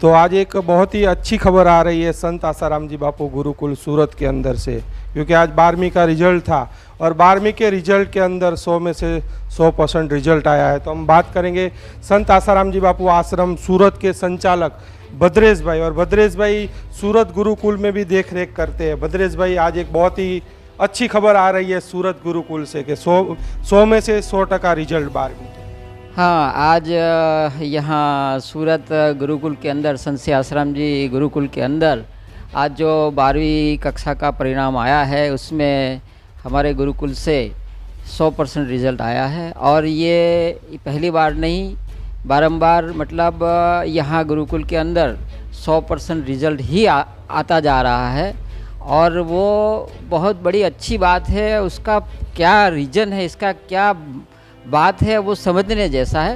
तो आज एक बहुत ही अच्छी खबर आ रही है संत आसाराम जी बापू गुरुकुल सूरत के अंदर से, क्योंकि आज 12वीं का रिजल्ट था और 12वीं के रिजल्ट के अंदर 100 में से 100% रिजल्ट आया है। तो हम बात करेंगे संत आसाराम जी बापू आश्रम सूरत के संचालक भद्रेश भाई, और भद्रेश भाई सूरत गुरुकुल में भी देख रेख करते हैं। भद्रेश भाई, आज एक बहुत ही अच्छी खबर आ रही है सूरत गुरुकुल से कि 100 में से 100% रिजल्ट 12वीं। हाँ, आज यहाँ सूरत गुरुकुल के अंदर संत श्री आसाराम जी गुरुकुल के अंदर आज जो 12वीं कक्षा का परिणाम आया है उसमें हमारे गुरुकुल से 100% रिज़ल्ट आया है। और ये पहली बार नहीं, बारंबार मतलब यहाँ गुरुकुल के अंदर 100% रिज़ल्ट ही आता जा रहा है और वो बहुत बड़ी अच्छी बात है। उसका क्या रीज़न है, इसका क्या बात है, वो समझने जैसा है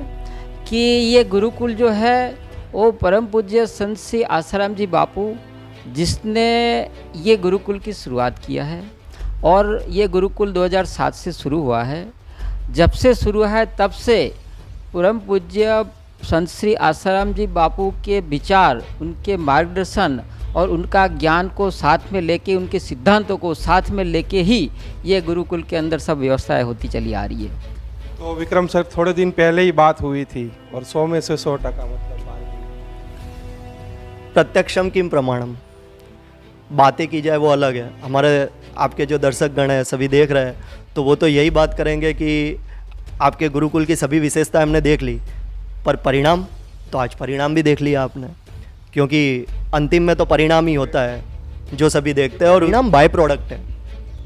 कि ये गुरुकुल जो है वो परम पूज्य संत श्री आसाराम जी बापू जिसने ये गुरुकुल की शुरुआत किया है। और ये गुरुकुल 2007 से शुरू हुआ है। जब से शुरू है तब से परम पूज्य संत श्री आसाराम जी बापू के विचार, उनके मार्गदर्शन और उनका ज्ञान को साथ में लेके, उनके सिद्धांतों को साथ में लेके ही ये गुरुकुल के अंदर सब व्यवस्थाएं होती चली आ रही है। तो विक्रम सर, थोड़े दिन पहले ही बात हुई थी और 100 में से 100% मतलब प्रत्यक्षम किम प्रमाणम, बातें की जाए वो अलग है। हमारे आपके जो दर्शक गण हैं सभी देख रहे हैं तो वो तो यही बात करेंगे कि आपके गुरुकुल की सभी विशेषताएं हमने देख ली, पर परिणाम तो आज परिणाम भी देख लिया आपने, क्योंकि अंतिम में तो परिणाम ही होता है जो सभी देखते हैं। और परिणाम बाय प्रोडक्ट है।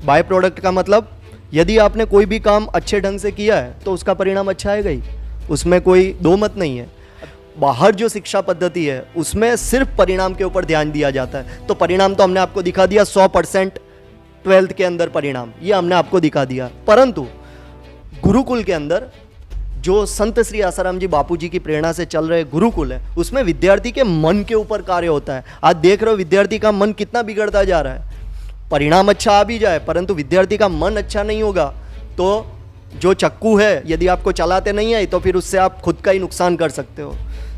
बाय प्रोडक्ट का मतलब यदि आपने कोई भी काम अच्छे ढंग से किया है तो उसका परिणाम अच्छा आएगा ही, उसमें कोई दो मत नहीं है। बाहर जो शिक्षा पद्धति है उसमें सिर्फ परिणाम के ऊपर ध्यान दिया जाता है। तो परिणाम तो हमने आपको दिखा दिया, 100% 12th के अंदर परिणाम, ये हमने आपको दिखा दिया। परंतु गुरुकुल के अंदर जो संत श्री आसाराम जी बापू जी की प्रेरणा से चल रहे गुरुकुल है उसमें विद्यार्थी के मन के ऊपर कार्य होता है। आज देख रहे हो विद्यार्थी का मन कितना बिगड़ता जा रहा है। परिणाम अच्छा आ भी जाए परंतु विद्यार्थी का मन अच्छा नहीं होगा तो जो चक्कू है यदि आपको चलाते नहीं आए तो फिर उससे आप खुद का ही नुकसान कर सकते हो।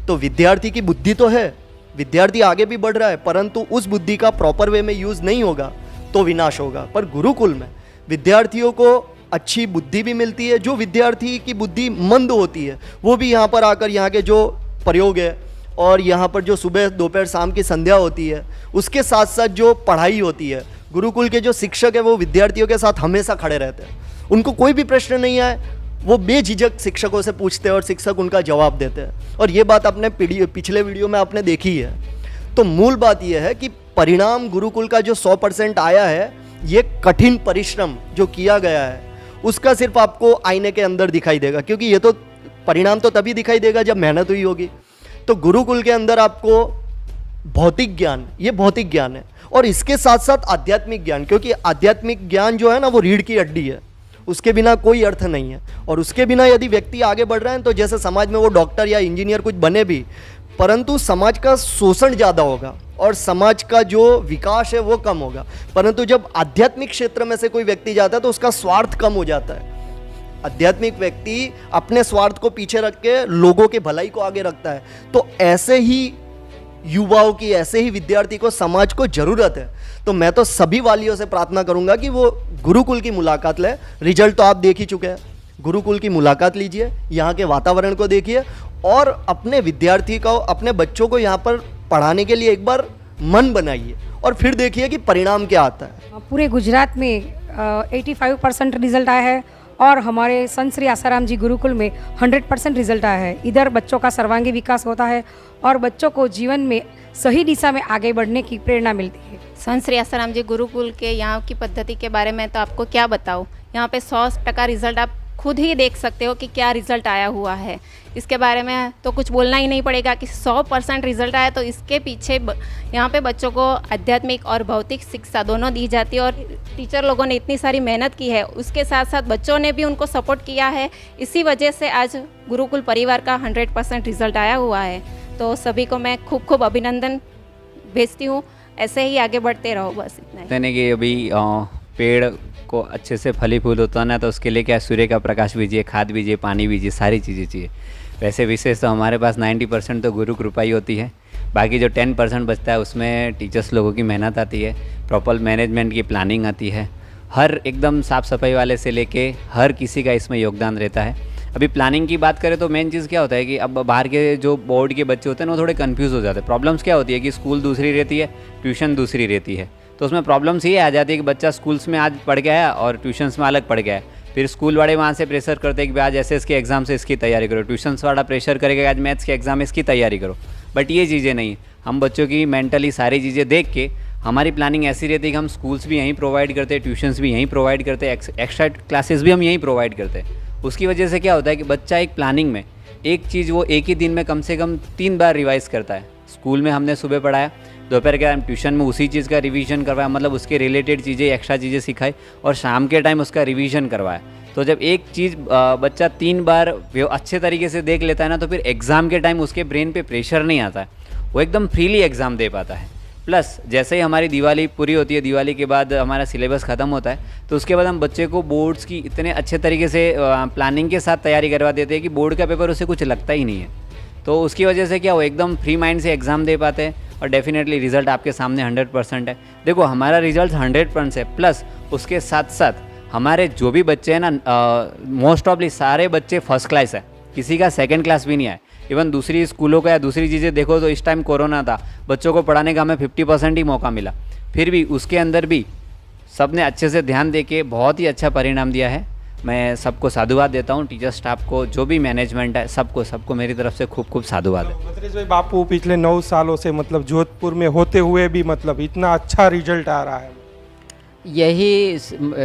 तो विद्यार्थी की बुद्धि तो है, विद्यार्थी आगे भी बढ़ रहा है, परंतु उस बुद्धि का प्रॉपर वे में यूज़ नहीं होगा तो विनाश होगा। पर गुरुकुल में विद्यार्थियों को अच्छी बुद्धि भी मिलती है। जो विद्यार्थी की बुद्धि मंद होती है वो भी यहाँ पर आकर यहाँ के जो प्रयोग है और यहाँ पर जो सुबह दोपहर शाम की संध्या होती है उसके साथ साथ जो पढ़ाई होती है, गुरुकुल के जो शिक्षक है वो विद्यार्थियों के साथ हमेशा खड़े रहते हैं। उनको कोई भी प्रश्न नहीं आए वो बेझिझक शिक्षकों से पूछते हैं और शिक्षक उनका जवाब देते हैं। और ये बात आपने पिछले वीडियो में आपने देखी है। तो मूल बात यह है कि परिणाम गुरुकुल का जो 100% आया है, ये कठिन परिश्रम जो किया गया है उसका सिर्फ आपको आईने के अंदर दिखाई देगा, क्योंकि ये तो परिणाम तो तभी दिखाई देगा जब मेहनत हुई होगी। तो गुरुकुल के अंदर आपको भौतिक ज्ञान, ये भौतिक ज्ञान है, और इसके साथ साथ आध्यात्मिक ज्ञान, क्योंकि आध्यात्मिक ज्ञान जो है ना वो रीढ़ की हड्डी है, उसके बिना कोई अर्थ नहीं है। और उसके बिना यदि व्यक्ति आगे बढ़ रहे हैं तो जैसे समाज में वो डॉक्टर या इंजीनियर कुछ बने भी, परंतु समाज का शोषण ज़्यादा होगा और समाज का जो विकास है वो कम होगा। परंतु जब आध्यात्मिक क्षेत्र में से कोई व्यक्ति जाता है तो उसका स्वार्थ कम हो जाता है। आध्यात्मिक व्यक्ति अपने स्वार्थ को पीछे रख के लोगों की भलाई को आगे रखता है। तो ऐसे ही युवाओं की, ऐसे ही विद्यार्थी को समाज को जरूरत है। तो मैं तो सभी वालियों से प्रार्थना करूंगा कि वो गुरुकुल की मुलाकात लें। रिजल्ट तो आप देख ही चुके हैं, गुरुकुल की मुलाकात लीजिए, यहाँ के वातावरण को देखिए और अपने विद्यार्थी को, अपने बच्चों को यहाँ पर पढ़ाने के लिए एक बार मन बनाइए और फिर देखिए कि परिणाम क्या आता है। पूरे गुजरात में 85% रिजल्ट आया है और हमारे संत श्री आसाराम जी गुरुकुल में 100% रिजल्ट आया है। इधर बच्चों का सर्वांगीण विकास होता है और बच्चों को जीवन में सही दिशा में आगे बढ़ने की प्रेरणा मिलती है। संत श्री आसाराम जी गुरुकुल के यहाँ की पद्धति के बारे में तो आपको क्या बताऊँ। यहाँ पे 100% रिजल्ट आप खुद ही देख सकते हो कि क्या रिजल्ट आया हुआ है। इसके बारे में तो कुछ बोलना ही नहीं पड़ेगा कि 100% रिजल्ट आया। तो इसके पीछे यहाँ पे बच्चों को आध्यात्मिक और भौतिक शिक्षा दोनों दी जाती है और टीचर लोगों ने इतनी सारी मेहनत की है, उसके साथ साथ बच्चों ने भी उनको सपोर्ट किया है। इसी वजह से आज गुरुकुल परिवार का 100% रिजल्ट आया हुआ है। तो सभी को मैं खूब खूब अभिनंदन भेजती हूँ। ऐसे ही आगे बढ़ते रहो, बस इतना ही। यानी कि अभी पेड़ को अच्छे से फली फूल होता है ना, तो उसके लिए क्या सूर्य का प्रकाश बीजिए, खाद बीजिए, पानी बीजिए, सारी चीज़ें चाहिए। वैसे विशेष तो हमारे पास 90% तो गुरु कृपा ही होती है। बाकी जो 10% बचता है उसमें टीचर्स लोगों की मेहनत आती है, प्रॉपर मैनेजमेंट की प्लानिंग आती है, हर एकदम साफ़ सफाई वाले से लेके हर किसी का इसमें योगदान रहता है। अभी प्लानिंग की बात करें तो मेन चीज़ क्या होता है कि अब बाहर के जो बोर्ड के बच्चे होते हैं वो थोड़े कंफ्यूज हो जाते हैं। प्रॉब्लम्स क्या होती है कि स्कूल दूसरी रहती है, ट्यूशन दूसरी रहती है, तो उसमें प्रॉब्लम्स ये आ जाती है कि बच्चा स्कूल्स में आज पढ़ गया है और ट्यूशन्स में अलग पढ़ गया है। फिर स्कूल वाले वहाँ से प्रेशर करते हैं कि आज एसएस के एग्ज़ाम से इसकी तैयारी करो, ट्यूशन्स वाला प्रेशर करेगा कि आज मैथ्स के एग्ज़ाम इसकी तैयारी करो। बट ये चीज़ें नहीं, हम बच्चों की मेंटली सारी चीज़ें देख के हमारी प्लानिंग ऐसी रहती है कि हम स्कूल्स भी यहीं प्रोवाइड करते हैं, ट्यूशन्स भी यहीं प्रोवाइड करते हैं, एक्स्ट्रा क्लासेस भी हम यहीं प्रोवाइड करते हैं। उसकी वजह से क्या होता है कि बच्चा एक प्लानिंग में एक चीज़ वो एक ही दिन में कम से कम 3 बार रिवाइज़ करता है। स्कूल में हमने सुबह पढ़ाया, दोपहर के टाइम ट्यूशन में उसी चीज़ का रिवीजन करवाया, मतलब उसके रिलेटेड चीज़ें एक्स्ट्रा चीज़ें सिखाई, और शाम के टाइम उसका रिवीजन करवाया। तो जब एक चीज़ बच्चा 3 बार अच्छे तरीके से देख लेता है ना, तो फिर एग्ज़ाम के टाइम उसके ब्रेन पे प्रेशर नहीं आता है, वो एकदम फ्रीली एग्ज़ाम दे पाता है। प्लस जैसे ही हमारी दिवाली पूरी होती है, दिवाली के बाद हमारा सिलेबस ख़त्म होता है, तो उसके बाद हम बच्चे को बोर्ड्स की इतने अच्छे तरीके से प्लानिंग के साथ तैयारी करवा देते हैं कि बोर्ड का पेपर उसे कुछ लगता ही नहीं है। तो उसकी वजह से क्या वो एकदम फ्री माइंड से एग्ज़ाम दे पाते हैं, और डेफिनेटली रिज़ल्ट आपके सामने 100% है। देखो हमारा रिज़ल्ट 100% है, प्लस उसके साथ साथ हमारे जो भी बच्चे हैं ना, मोस्ट ऑफली सारे बच्चे फर्स्ट क्लास है, किसी का सेकंड क्लास भी नहीं आया। इवन दूसरी स्कूलों का या दूसरी चीज़ें देखो तो इस टाइम कोरोना था, बच्चों को पढ़ाने का हमें 50% ही मौका मिला, फिर भी उसके अंदर भी सब ने अच्छे से ध्यान दे के बहुत ही अच्छा परिणाम दिया है। मैं सबको साधुवाद देता हूँ, टीचर स्टाफ को, जो भी मैनेजमेंट है, सबको मेरी तरफ से खूब खूब साधुवाद है। भद्रेश भाई, बापू पिछले 9 सालों से मतलब जोधपुर में होते हुए भी मतलब इतना अच्छा रिजल्ट आ रहा है। यही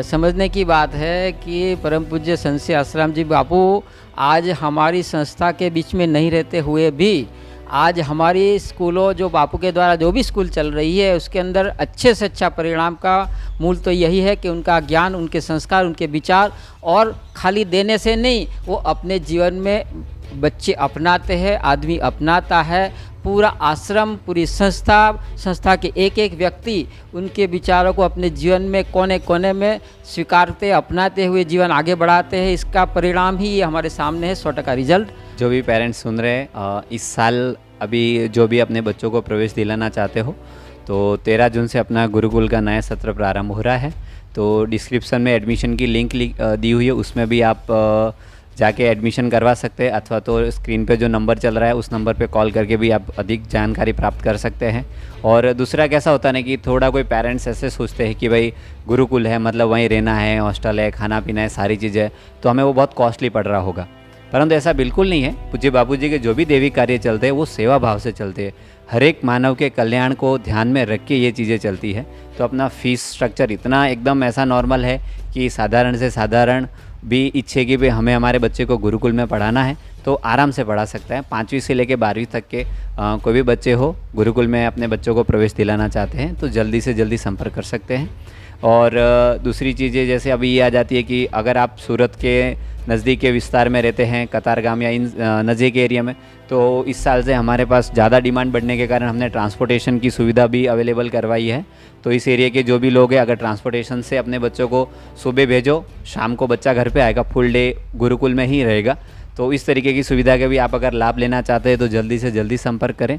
समझने की बात है कि परम पूज्य संत श्री आसाराम जी बापू आज हमारी संस्था के बीच में नहीं रहते हुए भी आज हमारी स्कूलों जो बापू के द्वारा जो भी स्कूल चल रही है उसके अंदर अच्छे से अच्छा परिणाम का मूल तो यही है कि उनका ज्ञान, उनके संस्कार, उनके विचार, और खाली देने से नहीं, वो अपने जीवन में बच्चे अपनाते हैं, आदमी अपनाता है, पूरा आश्रम, पूरी संस्था के एक एक व्यक्ति उनके विचारों को अपने जीवन में कोने कोने में स्वीकारते, अपनाते हुए जीवन आगे बढ़ाते हैं। इसका परिणाम ही ये हमारे सामने है, 100% रिजल्ट। जो भी पेरेंट्स सुन रहे हैं, इस साल अभी जो भी अपने बच्चों को प्रवेश दिलाना चाहते हो, तो 13 जून से अपना गुरुकुल का नया सत्र प्रारंभ हो रहा है। तो डिस्क्रिप्शन में एडमिशन की लिंक दी हुई है, उसमें भी आप जाके एडमिशन करवा सकते हैं, अथवा तो स्क्रीन पे जो नंबर चल रहा है उस नंबर पे कॉल करके भी आप अधिक जानकारी प्राप्त कर सकते हैं। और दूसरा कैसा होता है ना कि थोड़ा कोई पेरेंट्स ऐसे सोचते हैं कि भाई गुरुकुल है मतलब वहीं रहना है, हॉस्टल है, खाना पीना है, सारी चीज़ें है, तो हमें वो बहुत कॉस्टली पड़ रहा होगा। परंतु ऐसा बिल्कुल नहीं है। पूज्य बापू जी के जो भी दैविक कार्य चलते हैं वो सेवा भाव से चलते हैं, हर एक मानव के कल्याण को ध्यान में रख के ये चीज़ें चलती है। तो अपना फीस स्ट्रक्चर इतना एकदम ऐसा नॉर्मल है कि साधारण से साधारण भी इच्छे कि भाई हमें हमारे बच्चे को गुरुकुल में पढ़ाना है तो आराम से पढ़ा सकता है। 5वीं से लेकर 12वीं तक के कोई भी बच्चे हो गुरुकुल में अपने बच्चों को प्रवेश दिलाना चाहते हैं तो जल्दी से जल्दी संपर्क कर सकते हैं। और दूसरी चीज़ें जैसे अभी ये आ जाती है कि अगर आप सूरत के नज़दीक के विस्तार में रहते हैं, कतारगाम या इन नज़दीक एरिया में, तो इस साल से हमारे पास ज़्यादा डिमांड बढ़ने के कारण हमने ट्रांसपोर्टेशन की सुविधा भी अवेलेबल करवाई है। तो इस एरिया के जो भी लोग हैं, अगर ट्रांसपोर्टेशन से अपने बच्चों को सुबह भेजो, शाम को बच्चा घर पे आएगा, फुल डे गुरुकुल में ही रहेगा। तो इस तरीके की सुविधा का भी आप अगर लाभ लेना चाहते हैं तो जल्दी से जल्दी संपर्क करें।